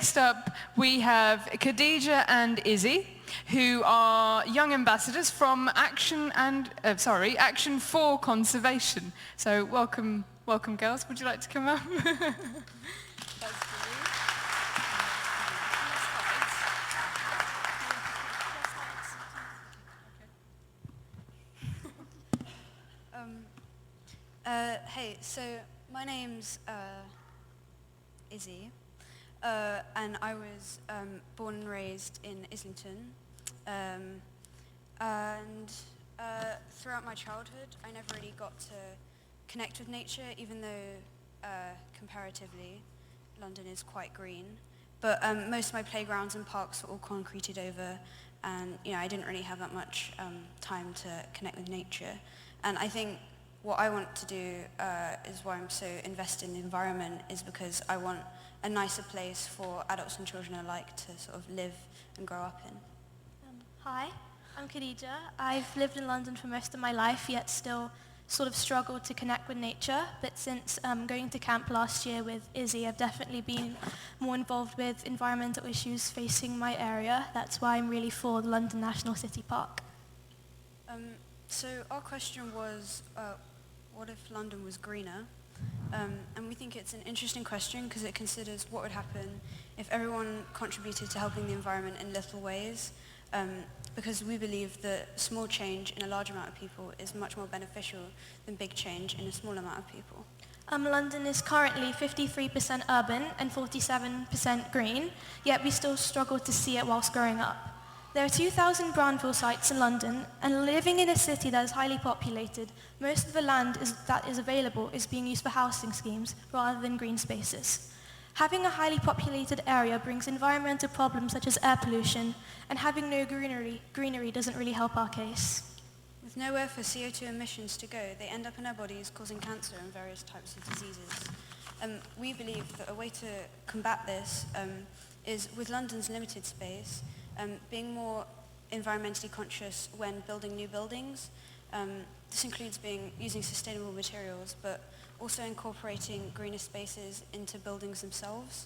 next up, we have Khadijah and Izzy, who are young ambassadors from Action for Conservation. So welcome, girls. Would you like to come up? Hey, so my name's Izzy, and I was born and raised in Islington. Throughout my childhood, I never really got to connect with nature, even though comparatively London is quite green. But most of my playgrounds and parks were all concreted over, and I didn't really have that much time to connect with nature. And I think what I want to do is why I'm so invested in the environment, is because I want a nicer place for adults and children alike to sort of live and grow up in. Hi, I'm Khadijah. I've lived in London for most of my life, yet still sort of struggled to connect with nature. But since going to camp last year with Izzy, I've definitely been more involved with environmental issues facing my area. That's why I'm really for the London National City Park. So our question was, what if London was greener? And we think it's an interesting question because it considers what would happen if everyone contributed to helping the environment in little ways, because we believe that small change in a large amount of people is much more beneficial than big change in a small amount of people. London is currently 53% urban and 47% green, yet we still struggle to see it whilst growing up. There are 2,000 brownfield sites in London, and living in a city that is highly populated, most of the land that is available is being used for housing schemes rather than green spaces. Having a highly populated area brings environmental problems such as air pollution, and having no greenery doesn't really help our case. With nowhere for CO2 emissions to go, they end up in our bodies causing cancer and various types of diseases. We believe that a way to combat this is, with London's limited space, being more environmentally conscious when building new buildings. This includes using sustainable materials, but also incorporating greener spaces into buildings themselves,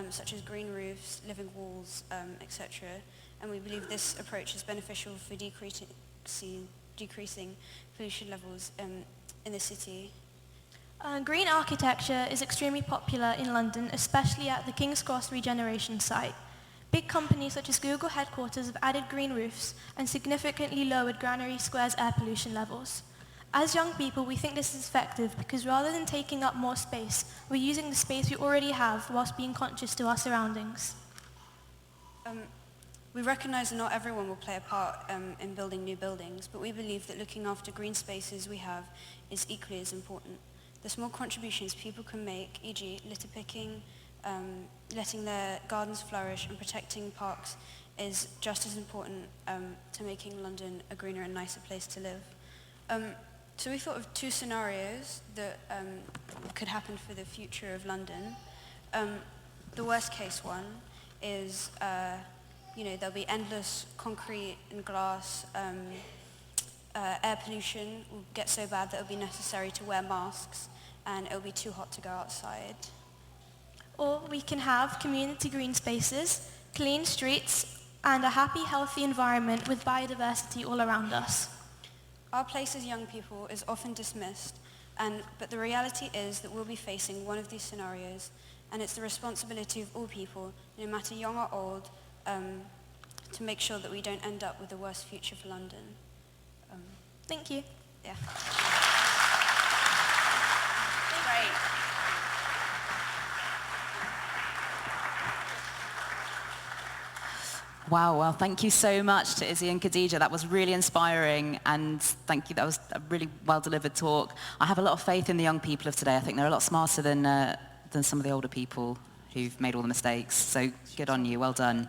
such as green roofs, living walls, etc. And we believe this approach is beneficial for decreasing pollution levels in the city. Green architecture is extremely popular in London, especially at the King's Cross regeneration site. Big companies such as Google headquarters have added green roofs and significantly lowered Granary Square's air pollution levels. As young people, we think this is effective because rather than taking up more space, we're using the space we already have whilst being conscious to our surroundings. We recognise that not everyone will play a part in building new buildings, but we believe that looking after green spaces we have is equally as important. The small contributions people can make, e.g. litter picking, letting their gardens flourish and protecting parks, is just as important to making London a greener and nicer place to live. So we thought of two scenarios that could happen for the future of London. The worst case one is, there'll be endless concrete and glass. Air pollution will get so bad that it'll be necessary to wear masks, and it'll be too hot to go outside. Or we can have community green spaces, clean streets, and a happy, healthy environment with biodiversity all around us. Our place as young people is often dismissed, but the reality is that we'll be facing one of these scenarios, and it's the responsibility of all people, no matter young or old, to make sure that we don't end up with the worst future for London. Thank you. Yeah. Great. Wow, well, thank you so much to Izzy and Khadijah. That was really inspiring, and thank you. That was a really well-delivered talk. I have a lot of faith in the young people of today. I think they're a lot smarter than some of the older people who've made all the mistakes. So good on you. Well done.